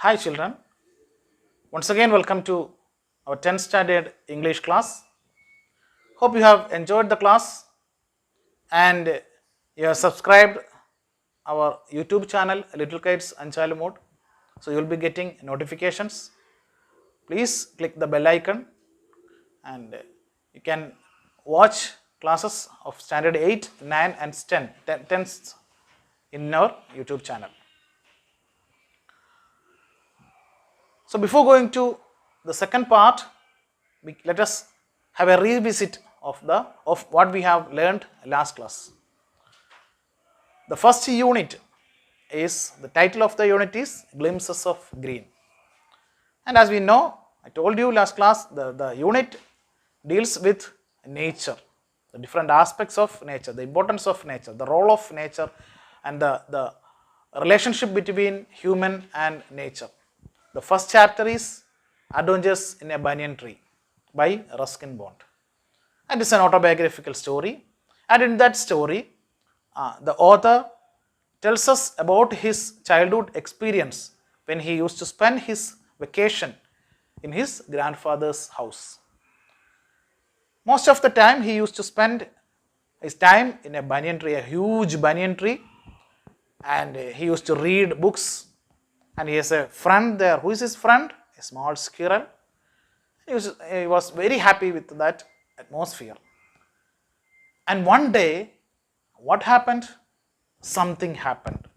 Hi children, once again welcome to our 10th standard English class. Hope you have enjoyed the class and you have subscribed our YouTube channel Little Kids Anchalu Mode. So you will be getting notifications. Please click the bell icon and you can watch classes of standard 8, 9 and 10th in our YouTube channel. So before going to the second part, let us have a revisit of what we have learned last class. The first unit is, the title of the unit is Glimpses of Green. And as we know, I told you last class, the unit deals with nature, the different aspects of nature, the importance of nature, the role of nature and the relationship between human and nature. The first chapter is Adventures in a Banyan Tree by Ruskin Bond. And it's an autobiographical story. And in that story, the author tells us about his childhood experience when he used to spend his vacation in his grandfather's house. Most of the time he used to spend his time in a banyan tree, a huge banyan tree, and he used to read books. And he has a friend there. Who is his friend? A small squirrel. He was very happy with that atmosphere. And one day, what happened? Something happened.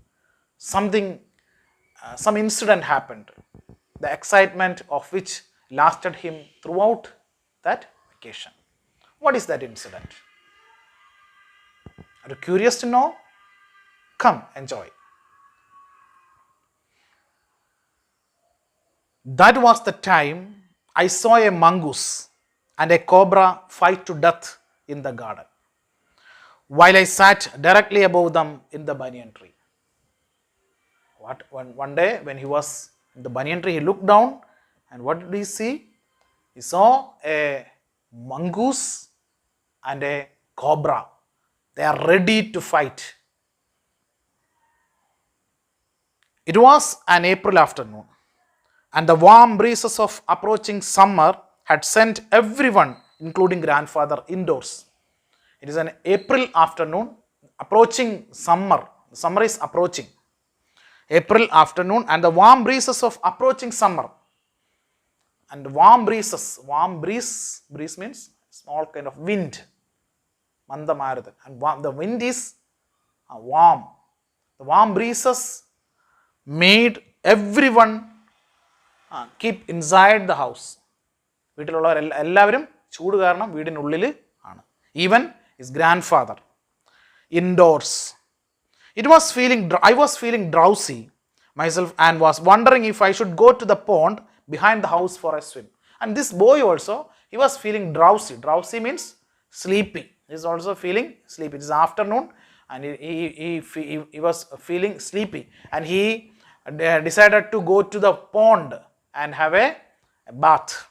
Some incident happened. The excitement of which lasted him throughout that vacation. What is that incident? Are you curious to know? Come, enjoy. That was the time I saw a mongoose and a cobra fight to death in the garden, while I sat directly above them in the banyan tree. One day when he was in the banyan tree, he looked down and what did he see? He saw a mongoose and a cobra. They are ready to fight. It was an April afternoon, and the warm breezes of approaching summer had sent everyone, including grandfather, indoors. It is an April afternoon, approaching summer. Summer is approaching. April afternoon and the warm breezes of approaching summer. And warm breezes, breeze means small kind of wind. And the wind is warm. The warm breezes made everyone keep inside the house. വീട്ടിലുള്ളവരെല്ലാവരും ചൂട് കാരണം വീടിനുള്ളിൽ ആണ്. Even his grandfather. Indoors. I was feeling drowsy myself and was wondering if I should go to the pond behind the house for a swim. And this boy also, he was feeling drowsy. Drowsy means sleepy. He is also feeling sleepy. It is afternoon and he was feeling sleepy. And he decided to go to the pond and have a bath.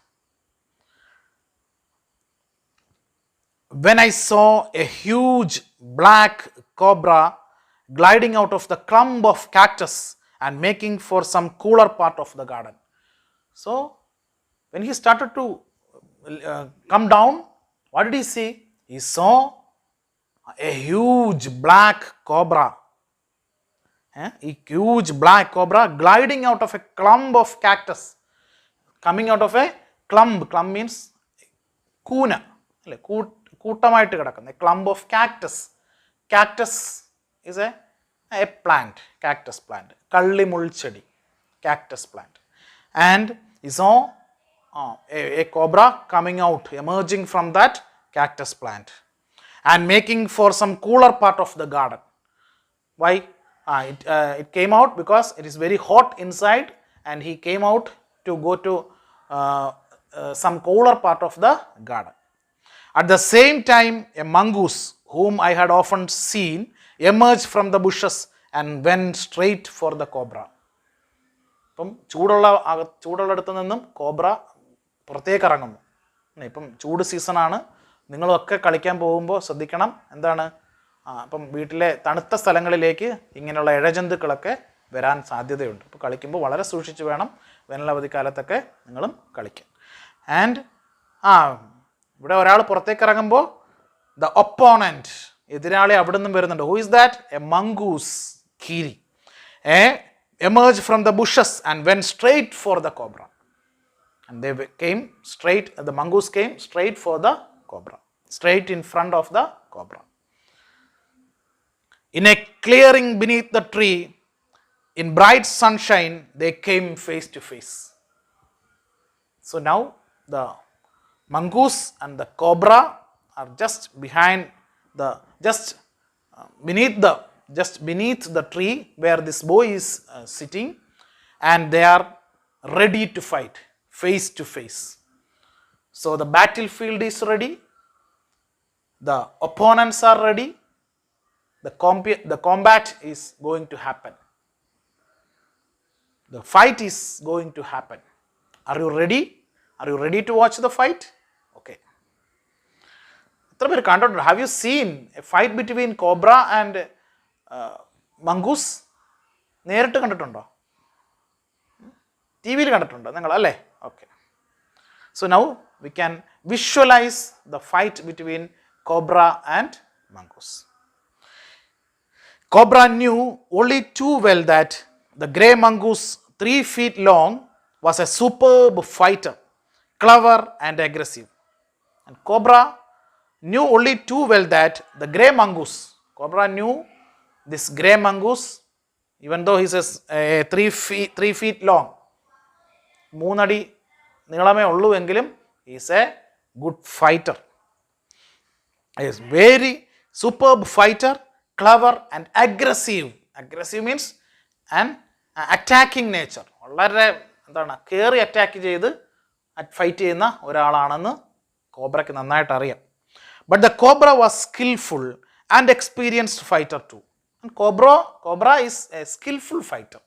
When I saw a huge black cobra gliding out of the clump of cactus and making for some cooler part of the garden. So, when he started to come down, what did he see? He saw a huge black cobra. A huge black cobra gliding out of a clump of cactus. Coming out of a clump. Clump means kuna. കൂട്ടമായിട്ട് കിടക്കുന്ന a clump of cactus. Cactus is a plant, cactus plant. കള്ളിമുൾച്ചെടി, cactus plant. And he saw a cobra coming out, emerging from that cactus plant and making for some cooler part of the garden. Why? It came out because it is very hot inside and he came out to go to some cooler part of the garden. At the same time, a mongoose, whom I had often seen, emerged from the bushes and went straight for the cobra. ഇപ്പം ചൂടുള്ളിടത്ത് നിന്നും cobra പുറത്തേക്ക് ഇറങ്ങുന്നു. ഇപ്പം ചൂട് സീസണാണ്. നിങ്ങളൊക്കെ കളിക്കാൻ പോകുമ്പോൾ ശ്രദ്ധിക്കണം. എന്താണ്? അപ്പം വീട്ടിലെ തണുത്ത സ്ഥലങ്ങളിലേക്ക് ഇങ്ങനെയുള്ള ഇഴജന്തുക്കളൊക്കെ വരാൻ സാധ്യതയുണ്ട്. അപ്പോൾ കളിക്കുമ്പോൾ വളരെ സൂക്ഷിച്ച് വേണം വേനലവധിക്കാലത്തൊക്കെ നിങ്ങളും കളിക്കാൻ. ആൻഡ് ഇവിടെ ഒരാൾ പുറത്തേക്ക് ഇറങ്ങുമ്പോൾ ദ ഒപ്പോണൻറ്റ്, എതിരാളി അവിടെ നിന്നും വരുന്നുണ്ട്. Who is that? A mongoose, കീരി, emerged from the bushes and went straight for the cobra. And they came straight, the mongoose came straight for the cobra, straight in front of the cobra. In a clearing beneath the tree, in bright sunshine, they came face to face. So now the mongoose and the cobra are just behind the, beneath the tree where this boy is sitting, and they are ready to fight face to face. So the battlefield is ready, the opponents are ready, the combat is going to happen, the fight is going to happen. Are you ready? Are you ready to watch the fight? Okay. Have you seen a fight between cobra and mongoose? നേരിട്ട് കണ്ടിട്ടുണ്ടോ? T വിയിൽ കണ്ടിട്ടുണ്ടോ നിങ്ങൾ? അല്ലേ? Okay. So now we can visualise the fight between cobra and mongoose. Cobra knew only too well that the grey mongoose, 3 feet long, was a superb fighter, clever and aggressive. And Cobra knew only too well that the grey mongoose, Cobra knew this grey mongoose, even though he says 3 feet long, 3 അടി നീളമേ ഉള്ളൂ എങ്കിലും he is a good fighter. He is very superb fighter, clever and aggressive. Aggressive means an attacking nature. വളരെ എന്താണ്, കയറി attack ചെയ്ത് fight ചെയ്യുന്ന ഒരാളാണെന്ന് കോബ്രയ്ക്ക് നന്നായിട്ട് അറിയാം. But the cobra was skillful and experienced fighter too. And cobra is a skillful fighter.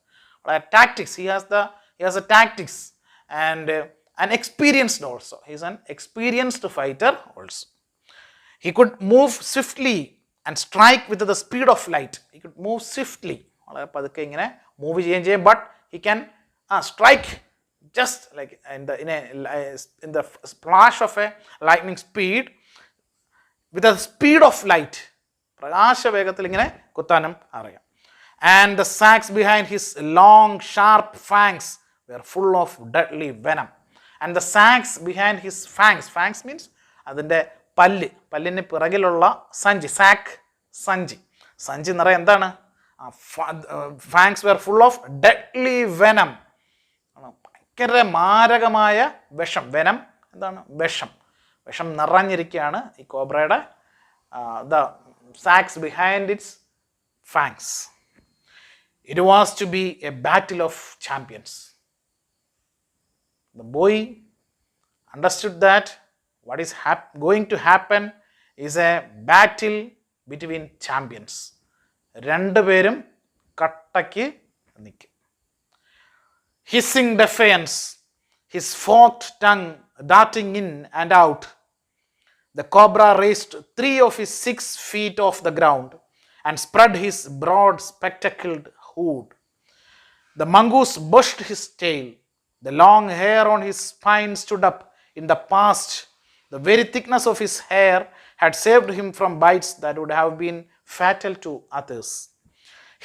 Tactics, he has a tactics and an experienced also. He is an experienced fighter also. He could move swiftly and strike with the speed of light. He could move swiftly. പതുക്കെ ഇങ്ങനെ move ചെയ്യുകയും ചെയ്യും. But he can strike just like in the flash of a lightning speed, with the speed of light. പ്രകാശ വേഗത്തിൽ ഇങ്ങനെ കുത്താനും അറിയാം. And the sacs behind his long sharp fangs were full of deadly venom. And the sacs behind his fangs, fangs means അതിൻ്റെ പല്ലിന് പിറകിലുള്ള സഞ്ചി, sac സഞ്ചി നിറയെ എന്താണ്? fangs were full of deadly venom. ഭയങ്കര മാരകമായ വിഷം. വെനം എന്താണ്? വിഷം നിറഞ്ഞിരിക്കുകയാണ് ഈ കോബ്രയുടെ the sacs behind its fangs. It was to be a battle of champions. The boy understood that what is going to happen is a battle between champions. രണ്ടുപേരും കട്ടയ്ക്ക് നിൽക്കും. Hissing defiance, his forked tongue darting in and out, the cobra raised 3 of his 6 feet off the ground and spread his broad spectacled hood. The mongoose bushed his tail. The long hair on his spine stood up. In the past, the very thickness of his hair had saved him from bites that would have been fatal to others.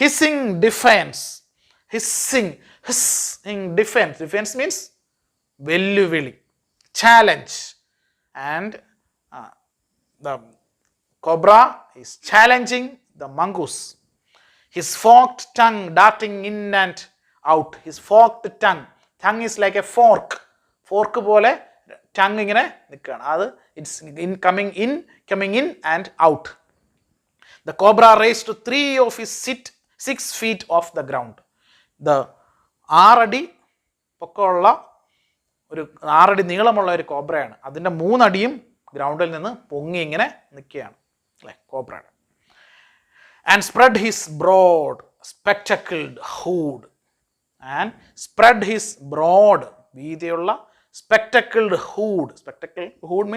Hissing defiance. Hissing defense. Defense means വെല്ലുവിളി, challenge. And the cobra is challenging the mongoose. His forked tongue darting in and out. His forked tongue. Tongue is like a fork. Fork പോലെ tongue ഇങ്ങനെ നിൽക്കുകയാണ്. അത് it's coming in and out. The cobra raised to 3 of his 6 feet off the ground. The 6 അടി പൊക്കമുള്ള ഒരു 6 അടി നീളമുള്ള ഒരു കോബ്രയാണ്. അതിൻ്റെ 3 അടിയും ഗ്രൗണ്ടിൽ നിന്ന് പൊങ്ങി ഇങ്ങനെ നിൽക്കുകയാണ് അല്ലേ കോബ്രയുടെ. And spread his broad spectacled hood. And spread his broad, വീതിയുള്ള spectacled hood. Spectacled hood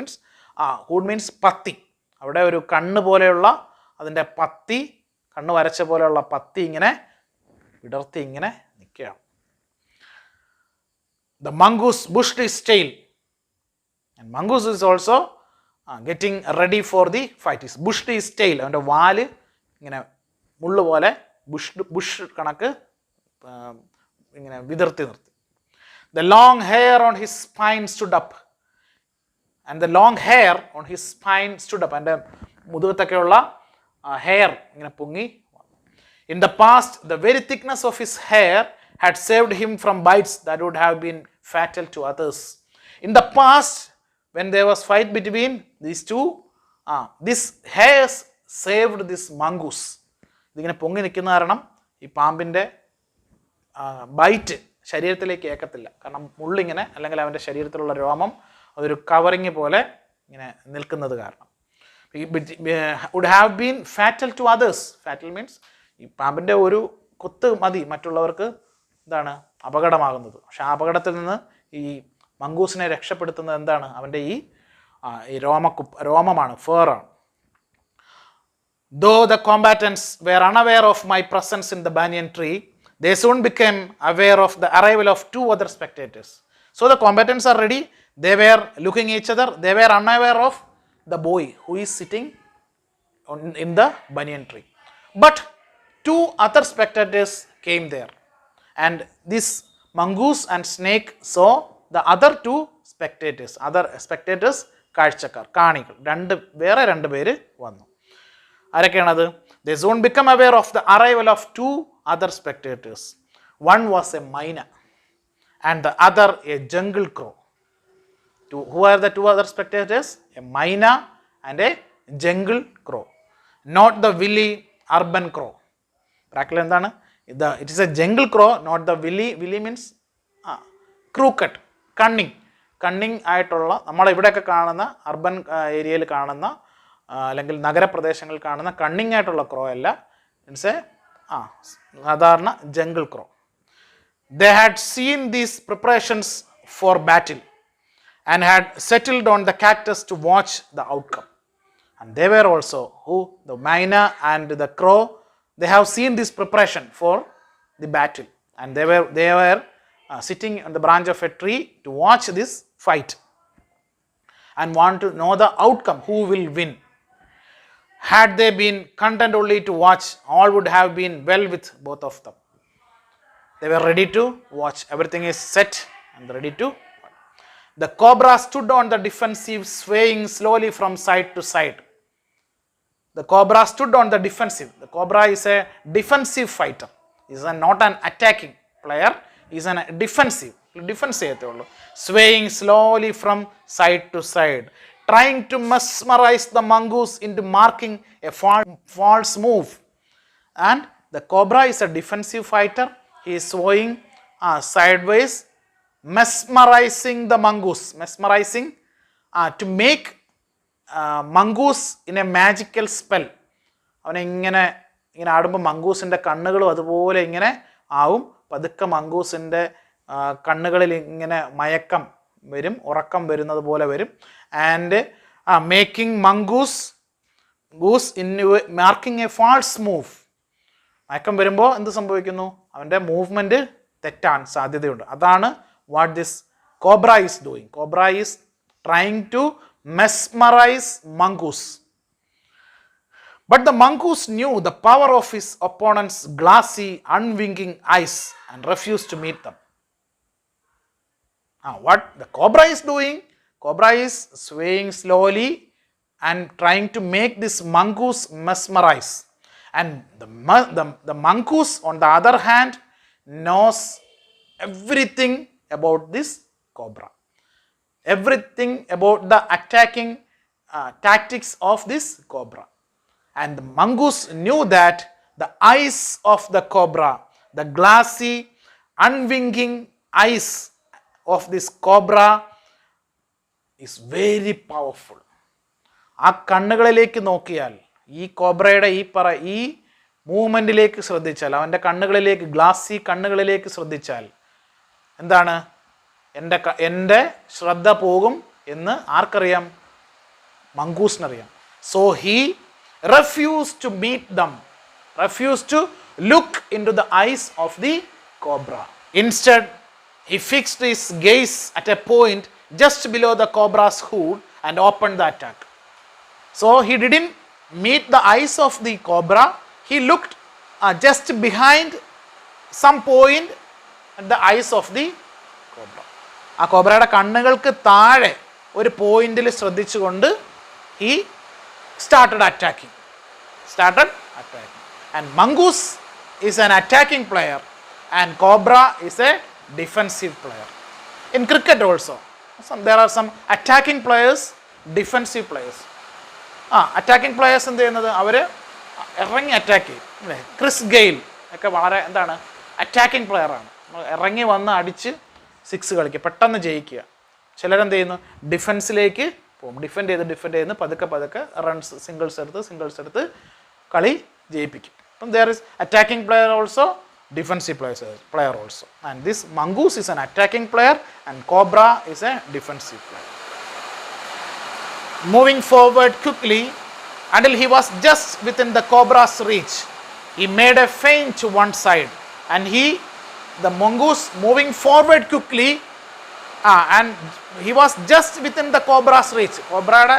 means പത്തി. അവിടെ ഒരു കണ്ണ് പോലെയുള്ള അതിൻ്റെ പത്തി, കണ്ണ് വരച്ച പോലെയുള്ള പത്തി ഇങ്ങനെ വിടർത്തി ഇങ്ങനെ നിൽക്കുകയാണ്. The mongoose bushed his tail. And mongoose is also getting ready for the fight. He's bushed his tail. അവൻ്റെ വാല് ഇങ്ങനെ മുള്ളു പോലെ ബുഷ് കണക്ക് ഇങ്ങനെ വിതർത്തി നിർത്തി. The long hair on his spine stood up. And the long hair on his spine stood up. എൻ്റെ മുതുകത്തൊക്കെയുള്ള hair ഇങ്ങനെ പൊങ്ങി. In the past, the very thickness of his hair had saved him from bites that would have been fatal to others. In the past, when there was fight between these two, this hairs saved this mongoose. ഇതിങ്ങനെ പൊങ്ങി നിൽക്കുന്ന കാരണം ഈ പാമ്പിൻ്റെ byte ശരീരത്തിലേക്ക് ഏക്കത്തില്ല. കാരണം മുള്ളിങ്ങനെ അല്ലെങ്കിൽ അവൻ്റെ ശരീരത്തിലുള്ള രോമം അതൊരു കവറിങ് പോലെ ഇങ്ങനെ നിൽക്കുന്നത് കാരണം. Would have been fatal to others. Fatal means ഈ പാമ്പിൻ്റെ ഒരു കൊത്ത് മതി മറ്റുള്ളവർക്ക് എന്താണ് അപകടമാകുന്നത്. പക്ഷെ ആ അപകടത്തിൽ നിന്ന് ഈ മംഗൂസിനെ രക്ഷപ്പെടുത്തുന്നത് എന്താണ്? അവൻ്റെ ഈ രോമമാണ്, ഫേറാണ്. Though the combatants were unaware of my presence in the banyan tree, they soon became aware of the arrival of two other spectators. So the combatants are ready. They were looking at each other. They were unaware of the boy who is sitting in the banyan tree. But two other spectators came there. And this mongoose and snake saw the other two spectators. Other spectators, കാഴ്ചക്കാർ, കാണികൾ, വേറെ രണ്ട് പേര് വന്നു. ആരൊക്കെയാണത്? They soon become aware of the arrival of two other spectators. One was a myna and the other a jungle crow. Who are the two other spectators? A myna and a jungle crow. Not the willy urban crow. Practical എന്താണ്? It is a jungle crow, not the willy. Willy means crooked, cunning ആയിട്ടുള്ള നമ്മളിവിടെയൊക്കെ കാണുന്ന urban ഏരിയയിൽ കാണുന്ന അല്ലെങ്കിൽ നഗരപ്രദേശങ്ങളിൽ കാണുന്ന cunning ആയിട്ടുള്ള ക്രോ അല്ല. Means സാധാരണ jungle crow. They had seen these preparations for battle and had settled on the cactus to watch the outcome. And they were also, the myna and the crow, they have seen this preparation for the battle. And they were sitting on the branch of a tree to watch this fight and want to know the outcome, who will win. Had they been content only to watch, all would have been well with both of them. They were ready to watch. Everything is set and ready to. The cobra stood on the defensive, swaying slowly from side to side. The cobra stood on the defensive. The cobra is a defensive fighter. He is not an attacking player. He is a defensive. Swaying slowly from side to side, trying to mesmerize the mongoose into marking a false move. And the cobra is a defensive fighter. He is swaying sideways, mesmerizing the mongoose. Mesmerizing to make mongoose in a magical spell. അവനെ ഇങ്ങനെ ആടുമ്പോൾ മംഗൂസിൻ്റെ കണ്ണുകളും അതുപോലെ ഇങ്ങനെ ആവും. പതുക്കെ മംഗൂസിൻ്റെ കണ്ണുകളിൽ ഇങ്ങനെ മയക്കം വരും, ഉറക്കം വരുന്നത് പോലെ വരും. And making mongoose in marking a false move. മയക്കം വരുമ്പോൾ എന്ത് സംഭവിക്കുന്നു? അവൻ്റെ മൂവ്മെൻറ്റ് തെറ്റാൻ സാധ്യതയുണ്ട്. അതാണ് what this cobra is doing. Cobra is trying to mesmerize mongoose. But the mongoose knew the power of his opponent's glassy, unwinking eyes and refused to meet them. What the cobra is doing? Cobra is swaying slowly and trying to make this mongoose mesmerize. And the mongoose, on the other hand, knows everything about this cobra. Everything about the attacking tactics of this cobra. And the mongoose knew that the eyes of the cobra, the glassy, unwinking eyes of this cobra is very powerful. ആ കണ്ണുകളിലേക്ക് നോക്കിയാൽ, ഈ കോബ്രയുടെ ഈ മൂവ്മെൻറ്റിലേക്ക് ശ്രദ്ധിച്ചാൽ, അവൻ്റെ കണ്ണുകളിലേക്ക്, glassy കണ്ണുകളിലേക്ക് ശ്രദ്ധിച്ചാൽ എന്താണ്? എൻ്റെ ശ്രദ്ധ പോകും എന്ന് ആർക്കറിയാം? മംഗൂസിനറിയാം. So he refused to meet them, refused to look into the eyes of the cobra. Instead, he fixed his gaze at a point just below the cobra's hood and opened the attack. So he didn't meet the eyes of the cobra. He looked just behind some point at the eyes of the cobra. ആ കോബ്രയുടെ കണ്ണുകൾക്ക് താഴെ ഒരു പോയിന്റിൽ ശ്രദ്ധിച്ചുകൊണ്ട് he started attacking. And mongoose is an attacking player and cobra is a defensive player. In cricket also, there are some attacking players, defensive players. Attacking players എന്ത് ചെയ്യുന്നത്, അവർ ഇറങ്ങി attack ചെയ്യും അല്ലേ. ക്രിസ് ഗെയിൽ ഒക്കെ വളരെ എന്താണ് അറ്റാക്കിംഗ് പ്ലെയറാണ്. ഇറങ്ങി വന്ന് അടിച്ച് സിക്സ് കളിക്കുക, പെട്ടെന്ന് ജയിക്കുക. ചിലരെന്ത് ചെയ്യുന്നു, ഡിഫൻസിലേക്ക് പോകും, ഡിഫെൻഡ് ചെയ്ത് പതുക്കെ റൺസ് സിംഗിൾസ് എടുത്ത് കളി ജയിപ്പിക്കും. അപ്പം there is attacking player also, defensive player also, and this mongoose is an attacking player and cobra is a defensive player. Moving forward quickly until he was just within the cobra's reach, he made a feint to one side, and the mongoose moving forward quickly and he was just within the cobra's reach. കോബ്രയുടെ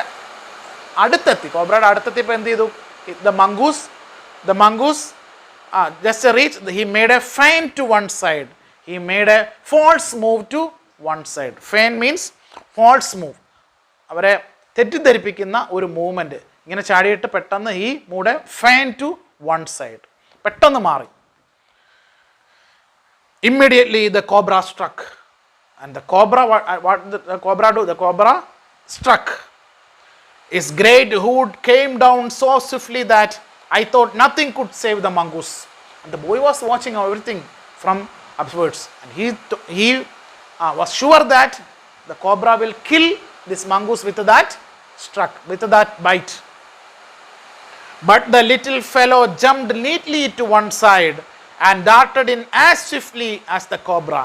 അടുത്തെത്തിയപ്പോൾ എന്ത് ചെയ്തു, the mongoose just reached, he made a feint to one side. He made a false move to one side. Feint means false move. അവരെ തെറ്റിദ്ധരിപ്പിക്കുന്ന ഒരു movement. ഇങ്ങനെ ചാടിയിട്ട് പെട്ടെന്ന് he moved a feint to one side. പെട്ടെന്ന് മാറി. Immediately the cobra struck. And the cobra, what the cobra do? The cobra struck. His great hood came down so swiftly that I thought nothing could save the mongoose. And the boy was watching everything from upwards, and he was sure that the cobra will kill this mongoose with that bite. But the little fellow jumped neatly to one side and darted in as swiftly as the cobra,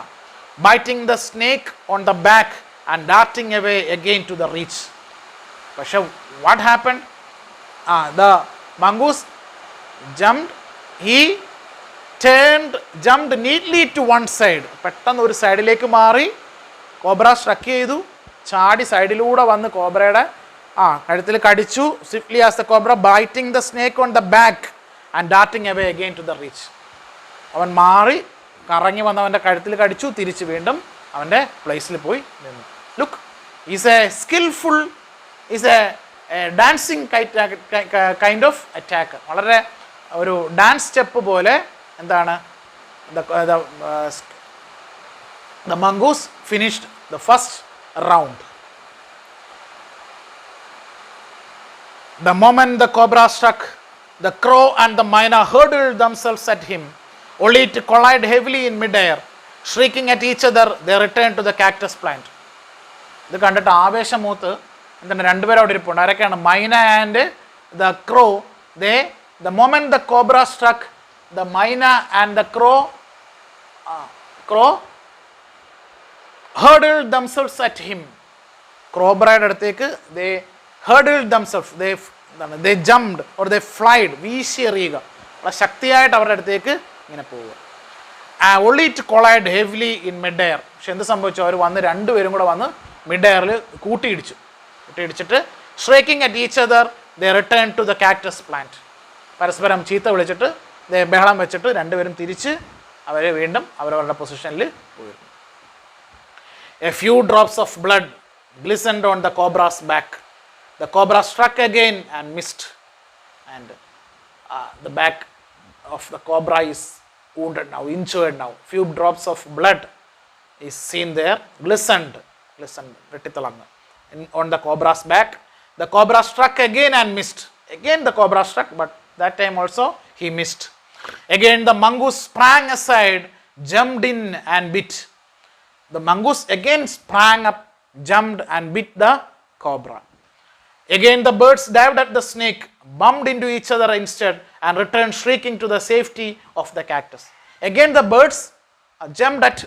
biting the snake on the back and darting away again to the reach. But what happened? The mongoose jumped neatly to one side. പെട്ടെന്ന് ഒരു സൈഡിലേക്ക് മാറി, cobra സ്ട്രക്ക് ചെയ്തു, ചാടി സൈഡിലൂടെ വന്ന് കോബ്രയുടെ കഴുത്തിൽ കടിച്ചു. Swiftly as the cobra biting the snake on the back and darting away again to the reach. അവൻ മാറി കറങ്ങി വന്നവൻ്റെ കഴുത്തിൽ കടിച്ചു, തിരിച്ച് വീണ്ടും അവൻ്റെ പ്ലേസിൽ പോയി നിന്നു. Look, is A skilful, is A dancing kind of attack. വളരെ ഒരു ഡാൻസ് സ്റ്റെപ്പ് പോലെ എന്താണ്, the mongoose finished the first round. The moment the cobra struck, the crow and the myna hurled themselves at him, only to collide heavily in mid-air. Shrieking at each other, they returned to the cactus plant. ഇത് കണ്ടിട്ട് ആവേശം മൂത്ത് എന്താണ് രണ്ടുപേരും അവിടെ ഇരിപ്പുണ്ട്. ആരൊക്കെയാണ്? Myna and the crow. The moment the cobra struck, the myna and the crow hurled themselves at him. ക്രോബ്രയുടെ അടുത്തേക്ക് they hurled themselves, they jumped or they flied, വീശി എറിയുക, വളരെ ശക്തിയായിട്ട് അവരുടെ അടുത്തേക്ക് ഇങ്ങനെ പോവുക. only to collide heavily in mid-air. പക്ഷെ എന്ത് സംഭവിച്ചു, അവർ വന്ന് രണ്ടുപേരും കൂടെ വന്ന് മിഡ്-എയറിൽ കൂട്ടിയിടിച്ചിട്ട് shrieking at each other, they returned to the cactus plant. പരസ്പരം ചീത്ത വിളിച്ചിട്ട് ബഹളം വെച്ചിട്ട് രണ്ടുപേരും തിരിച്ച് അവരെ വീണ്ടും അവരവരുടെ പൊസിഷനിൽ പോയിരുന്നു. A few drops of blood glistened on the cobra's back. The cobra struck again and missed, and the back of the cobra is wounded now, injured now. Few drops of blood is seen there, glistened വെട്ടിത്തിളങ്ങ് on the cobra's back. The cobra struck again and missed. Again the cobra struck, but that time also he missed. Again the mongoose sprang aside, jumped in and bit. The mongoose again sprang up, jumped and bit the cobra. Again the birds dived at the snake, bumped into each other instead, and returned shrieking to the safety of the cactus. Again the birds jumped at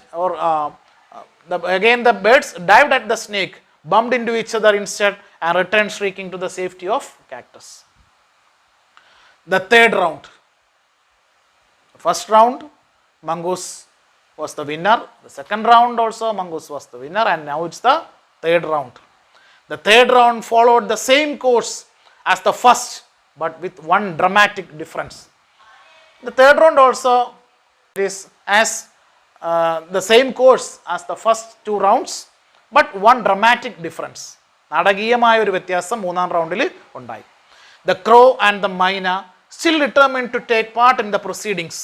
again the birds dived at the snake, bumped into each other instead, and returned shrieking to the safety of cactus. The third round. first round, mongoose was the winner. The second round also, mongoose was the winner, and now it's the third round. The third round followed the same course as the first, but with one dramatic difference. The third round also is as the same course as the first two rounds, but one dramatic difference. നാടകീയമായ ഒരു വ്യത്യാസം മൂന്നാം റൗണ്ടിൽ ഉണ്ടായി. The crow and the myna, still determined to take part in the proceedings,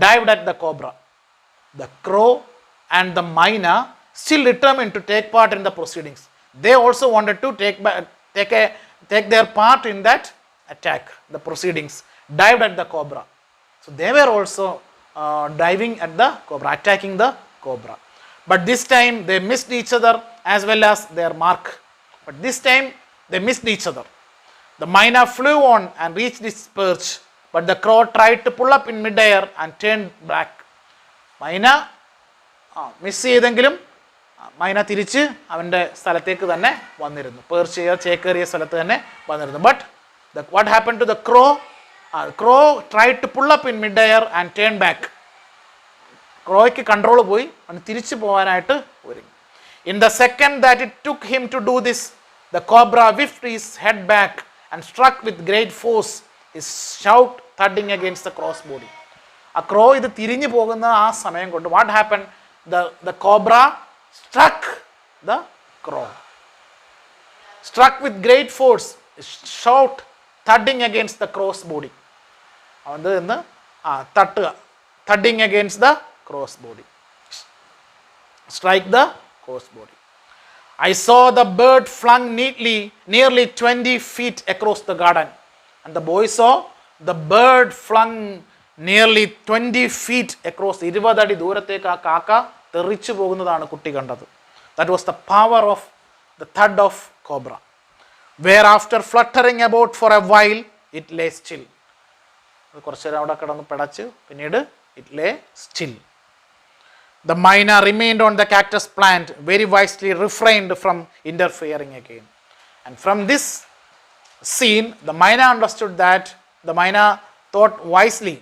dived at the cobra. The crow and the myna, still determined to take part in the proceedings. They also wanted to take their part in that attack, the proceedings, dived at the cobra. So they were also diving at the cobra, attacking the cobra. But this time they missed each other as well as their mark. But this time they missed each other. The myna flew on and reached its perch, but the crow tried to pull up in mid-air and turned back. മൈന miss ചെയ്തെങ്കിലും മൈന തിരിച്ച് അവൻ്റെ സ്ഥലത്തേക്ക് തന്നെ വന്നിരുന്നു, perch ചെയ്യുക ചേക്കേറിയ സ്ഥലത്ത് തന്നെ വന്നിരുന്നു. But what happen to the crow? Crow tried to pull up in mid air and turn back. ക്രോയ്ക്ക് കൺട്രോൾ പോയി, അവന് തിരിച്ചു പോകാനായിട്ട് ഒരുങ്ങി. In the second that it took him to do this, the cobra whipped his head back and struck with great force, his snout thudding against the crow's body. ആ crow ഇത് തിരിഞ്ഞു പോകുന്ന ആ സമയം കൊണ്ട് what happen? The cobra struck the crow, struck with great force, snout thudding against the crow's body. അവൻ എന്ന് തട്ടുക, thudding against the crow's body, strike the crow's body. I saw the bird flung nearly 20 feet across the garden. And the boy saw the bird flung nearly 20 feet across. 20 അടി ദൂരത്തേക്ക് ആ കാക്ക തെറിച്ചു പോകുന്നതാണ് കുട്ടി കണ്ടത്. That was the power of the thud of cobra. Whereafter fluttering about for a while, it lay still. കുറച്ചു നേരം അവിടെ കിടന്ന് പിടച്ച് പിന്നീട് it lay still. The myna remained on the cactus plant, very wisely refrained from interfering again. And from this scene, the myna understood that, the myna thought wisely,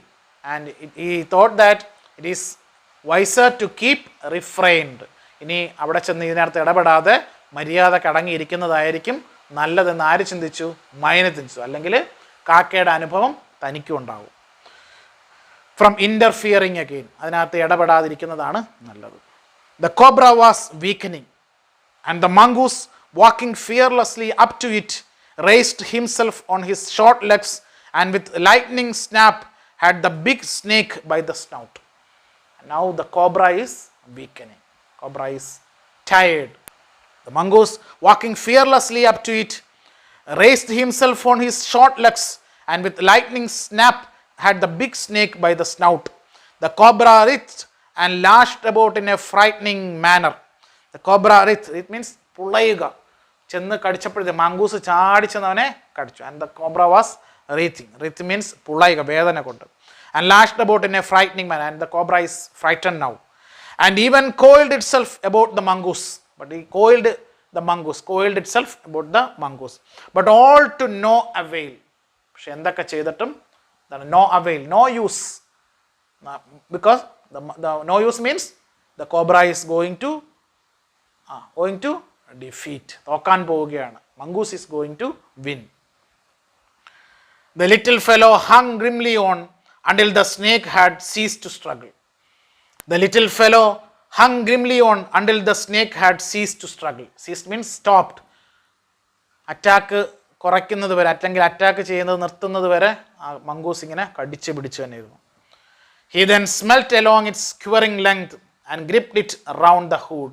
and he thought that it is wiser to keep refrained. ഇനി അവിടെ ചെന്ന് ഇതിനകത്ത് ഇടപെടാതെ മര്യാദ കടങ്ങിയിരിക്കുന്നതായിരിക്കും നല്ലതെന്ന് ആര് ചിന്തിച്ചു? മൈന ചിന്തിച്ചു. അല്ലെങ്കിൽ കാക്കയുടെ അനുഭവം തനിക്കും ഉണ്ടാവും. From interfering again, അതിനകത്ത് ഇടപെടാതിരിക്കുന്നതാണ് നല്ലത്. The cobra was weakening, and the mongoose, walking fearlessly up to it, raised himself on his short legs and with lightning snap had the big snake by the snout. Now the cobra is weakening. Cobra is tired. The mongoose, walking fearlessly up to it, raised himself on his short legs and with lightning snap had the big snake by the snout. The cobra writhed and lashed about in a frightening manner. The cobra writhed, it means പുളയുക, ചെന്ന് കടിച്ചപ്പോഴത്തെ mongoose ചാടിച്ചെന്നവനെ കടിച്ചു. And the cobra was writhing. Writhe means പുളയുക, വേദന കൊണ്ട്. And lashed about in a frightening manner. And the cobra is frightened now. And even coiled itself about the mongoose. But he coiled the mongoose, coiled itself about the mongoose. But all to no avail. പക്ഷെ എന്തൊക്കെ ചെയ്തിട്ടും no avail, no use, because the no use means the cobra is going to defeat, തോക്കാൻ പോവുകയാണ്. mongoose is going to win. The little fellow hung grimly on until the snake had ceased to struggle. The little fellow hung grimly on until the snake had ceased to struggle. Ceased means stopped. Attack കുറയ്ക്കുന്നത് വരെ, അല്ലെങ്കിൽ attack ചെയ്യുന്നത് നിർത്തുന്നത് വരെ ആ mongoose ഇങ്ങനെ കടിച്ച് പിടിച്ച് തന്നെയിരുന്നു. He then smelt along its quivering length and gripped it around the hood,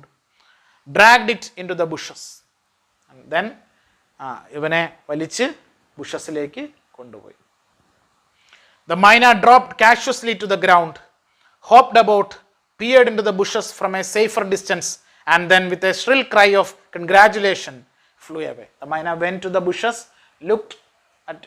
dragged it into the bushes. And then ഇവനെ വലിച്ച് ബുഷസിലേക്ക് കൊണ്ടുപോയി. The myna dropped cautiously to the ground, hopped about, peered into the bushes from a safer distance, and then with a shrill cry of congratulation flew away. The myna went to the bushes, looked at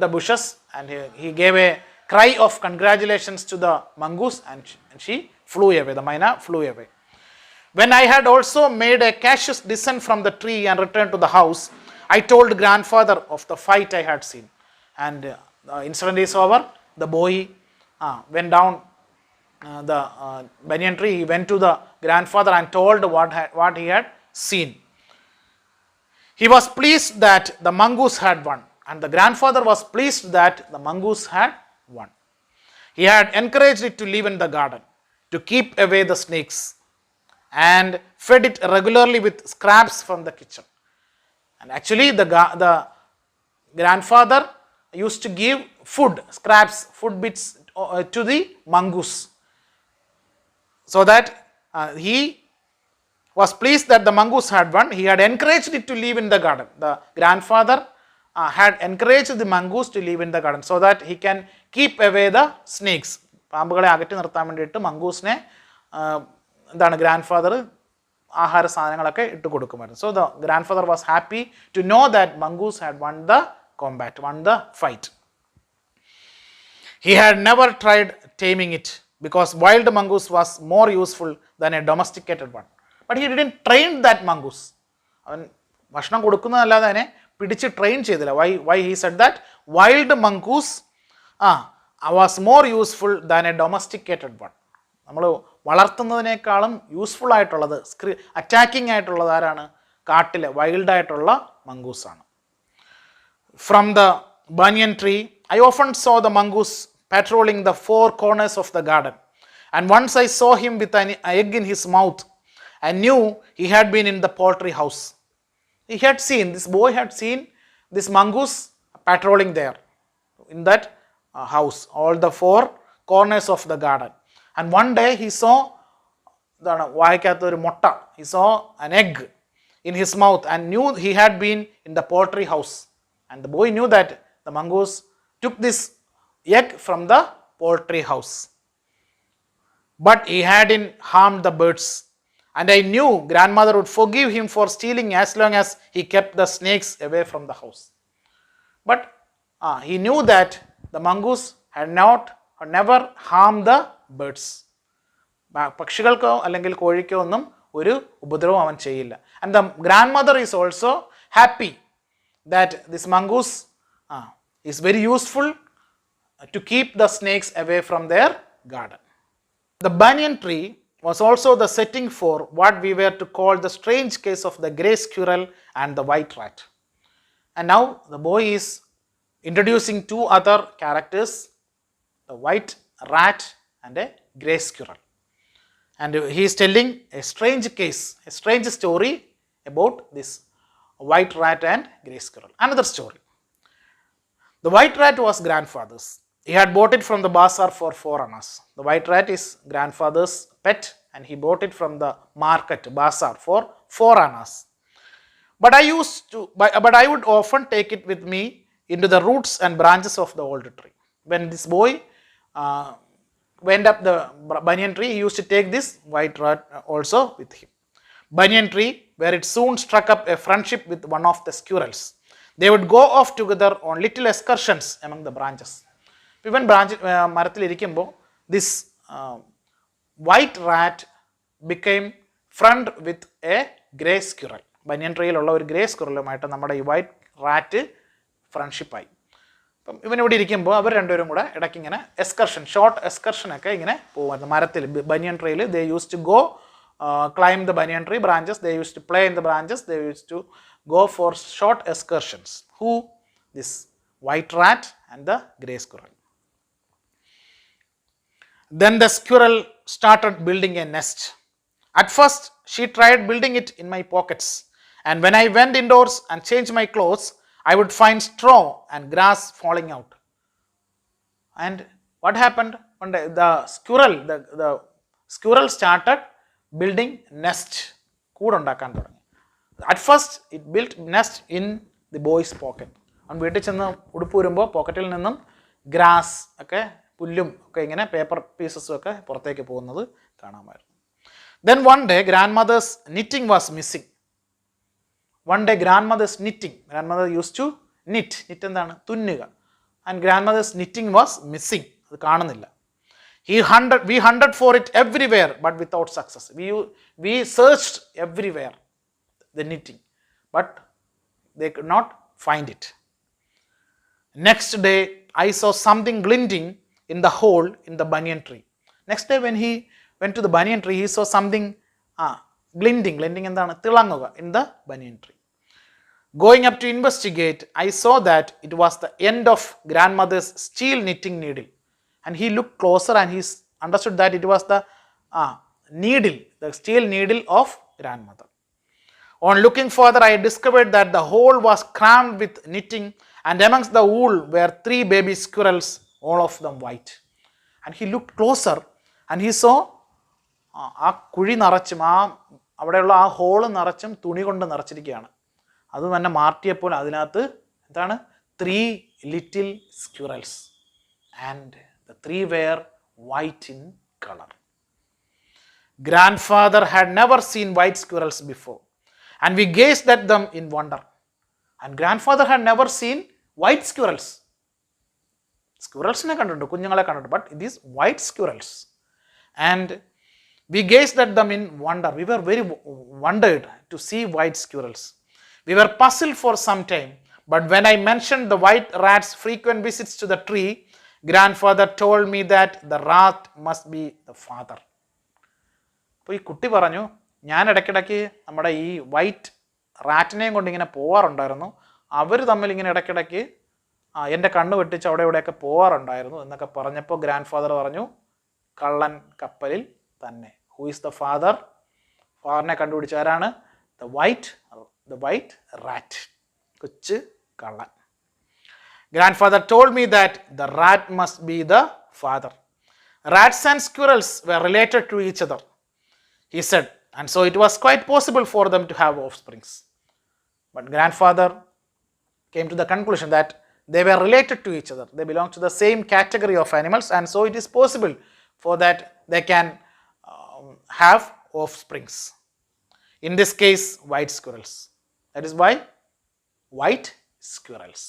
the bushes, and he gave a cry of congratulations to the mongoose, and she flew away. The myna flew away. When I had also made a cautious descent from the tree and returned to the house, I told grandfather of the fight I had seen. And the incident is over. The boy went down the banyan tree. He went to the grandfather and told what he had seen. He was pleased that the mongoose had won, and the grandfather was pleased that the mongoose had won. He had encouraged it to live in the garden, to keep away the snakes, and fed it regularly with scraps from the kitchen. And actually, the grandfather used to give food, scraps, food bits to the mongoose, so that he was pleased that the mongoose had won. He had encouraged it to live in the garden. The grandfather had encouraged the mongoose to live in the garden so that he can keep away the snakes. പാമ്പുകളെ അകറ്റി നിർത്താൻ വേണ്ടിയിട്ട് മംഗൂസിനെ എന്താണ് grand ആഹാര സാധനങ്ങളൊക്കെ ഇട്ട് കൊടുക്കുമായിരുന്നു. So the grandfather was happy to know that mongoose had won the combat, won the fight. He had never tried taming it because wild mongoose was more useful than a domesticated one. But he didn't train that mongoose. അവൻ ഭക്ഷണം കൊടുക്കുന്നതല്ലാതെ അതിനെ പിടിച്ച് train ചെയ്തില്ല. Why he said that? Wild mongoose was more useful than a domesticated one. നമ്മൾ വളർത്തുന്നതിനേക്കാളും useful ആയിട്ടുള്ളത്, attacking ആയിട്ടുള്ളത് ആരാണ്? കാട്ടിലെ വൈൽഡായിട്ടുള്ള മംഗൂസാണ്. From the banyan tree, I often saw the mongoose patrolling the four corners of the garden. And once I saw him with an egg in his mouth. I knew he had been in the poultry house. This boy had seen this mongoose patrolling there in that house, all the four corners of the garden. And one day he saw he saw an egg in his mouth and knew he had been in the poultry house. And the boy knew that the mongoose took this egg from the poultry house. But he hadn't harmed the birds. And I knew grandmother would forgive him for stealing as long as he kept the snakes away from the house. But he knew that the mongoose had never harmed the birds. പക്ഷികൾക്കോ അല്ലെങ്കിൽ കോഴിക്കോ ഒന്നും ഒരു ഉപദ്രവം അവൻ ചെയ്യില്ല. And the grandmother is also happy that this mongoose is very useful to keep the snakes away from their garden. The banyan tree was also the setting for what we were to call the strange case of the grey squirrel and the white rat. And now the boy is introducing two other characters, the white rat and a grey squirrel. And he is telling a strange case, a strange story about this white rat and grey squirrel. Another story. The white rat was grandfather's. He had bought it from the bazaar for 4 annas. The white rat is grandfather's pet and he bought it from the market, bazaar, for 4 annas. But I would often take it with me into the roots and branches of the old tree. When this boy went up the banyan tree, he used to take this white rat also with him. Banyan tree, where it soon struck up a friendship with one of the squirrels. They would go off together on little excursions among the branches. Even മരത്തിലിരിക്കുമ്പോൾ this white rat became friend with a grey squirrel. ബനിയൻ ട്രീയിലുള്ള ഒരു grey സ്ക്വിറലുമായിട്ട് നമ്മുടെ ഈ white rat ഫ്രണ്ട്ഷിപ്പായി. അപ്പം ഇവനിവിടെ ഇരിക്കുമ്പോൾ അവർ രണ്ടുപേരും കൂടെ ഇടയ്ക്ക് ഇങ്ങനെ excursion, short എക്സ്കർഷനൊക്കെ ഇങ്ങനെ പോകുമായിരുന്നു മരത്തിൽ. ബനിയൻ ട്രീയിൽ they use to go climb the banyan tree branches, they used to play in the branches, they used to go for short excursions. Who? This white rat and the grey squirrel. Then the squirrel started building a nest. At first, she tried building it in my pockets, and when I went indoors and changed my clothes, I would find straw and grass falling out. And what happened? One day, the squirrel started building nest. കൂടുണ്ടാക്കാൻ തുടങ്ങി. At first, it built nest in the boy's pocket. അവൻ വീട്ടിൽ ചെന്ന് ഉടുപ്പ് വരുമ്പോൾ പോക്കറ്റിൽ നിന്നും grass ഒക്കെ, പുല്ലും ഒക്കെ ഇങ്ങനെ പേപ്പർ പീസസും ഒക്കെ പുറത്തേക്ക് പോകുന്നത് കാണാമായിരുന്നു. Then one day grandmother's knitting was missing. One day grandmother's knitting, grandmother used to knit എന്താണ്? തുന്നുക. And grandmother's knitting was missing. അത് കാണുന്നില്ല. We hunted for it everywhere but without success. We searched everywhere the knitting, but they could not find it. Next day I saw something glinting in the hole in the banyan tree. Next day when he went to the banyan tree, he saw something glinting എന്താണ് തിളങ്ങുക in the banyan tree. Going up to investigate, I saw that it was the end of grandmother's steel knitting needle. And he looked closer and he understood that it was the needle, the steel needle of grandmother. On looking further, I discovered that the hole was crammed with knitting, and amongst the wool were 3 baby squirrels, all of them white. And he looked closer and he saw ആ കുഴി നിറച്ചും അവിടെയുള്ള ആ hall നിറച്ചും തുണി കൊണ്ട് നിറച്ചിരിക്കുകയാണ്. അത് തന്നെ മാറ്റിയപ്പോൾ അതിനകത്ത് എന്താണ് 3 little squirrels, and the 3 were white in color. Grandfather had never seen white squirrels before, and we gazed at them in wonder. And grandfather had never seen white squirrels. Squirrelsനെ കണ്ടിട്ടുണ്ട്, കുഞ്ഞുങ്ങളെ കണ്ടിട്ടുണ്ട്, but these white squirrels. And we gazed at them in wonder. We were very wondered to see white squirrels. We were puzzled for some time, but when I mentioned the white rat's frequent visits to the tree, grandfather told me that the rat must be the father. അപ്പോൾ ഈ കുട്ടി പറഞ്ഞു, ഞാൻ ഇടയ്ക്കിടയ്ക്ക് നമ്മുടെ ഈ white റാറ്റിനെയും കൊണ്ട് ഇങ്ങനെ പോവാറുണ്ടായിരുന്നു, അവർ തമ്മിൽ ഇങ്ങനെ ഇടയ്ക്കിടയ്ക്ക് എൻ്റെ കണ്ണ് വെട്ടിച്ച് അവിടെ ഇവിടെയൊക്കെ പോവാറുണ്ടായിരുന്നു എന്നൊക്കെ പറഞ്ഞപ്പോൾ ഗ്രാൻഡ് ഫാദർ പറഞ്ഞു, കള്ളൻ കപ്പലിൽ തന്നെ. Who is the father? ഫാദറിനെ കണ്ടുപിടിച്ച ആരാണ്? the white rat, കൊച്ചു കള്ളൻ. Grandfather told me that the rat must be the father. Rats and squirrels were related to each other, he said, and so it was quite possible for them to have offsprings. But grandfather came to the conclusion that they were related to each other. They belong to the same category of animals, and so it is possible for that they can have offsprings. In this case, white squirrels. That is why white squirrels.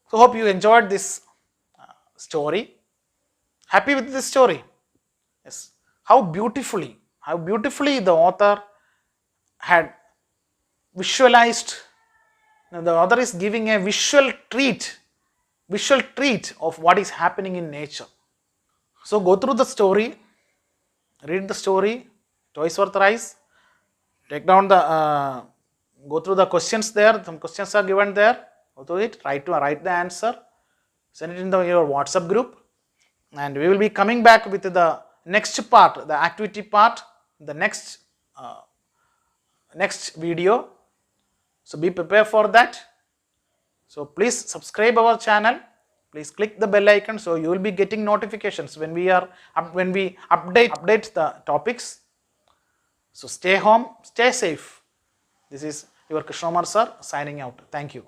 So hope you enjoyed this story. Happy with this story? Yes. How beautifully the author had visualized. Now the author is giving a visual treat of what is happening in nature. So go through the story, read the story twice or thrice, take down the go through the questions there. Some questions are given there. Go through it, write the answer, send it in your WhatsApp group, and we will be coming back with the next part, the activity part, the next video. So be prepared for that. So please subscribe our channel. Please click the bell icon so you will be getting notifications when we update the topics. So stay home, stay safe. This is your Krishnamar sir signing out. Thank you.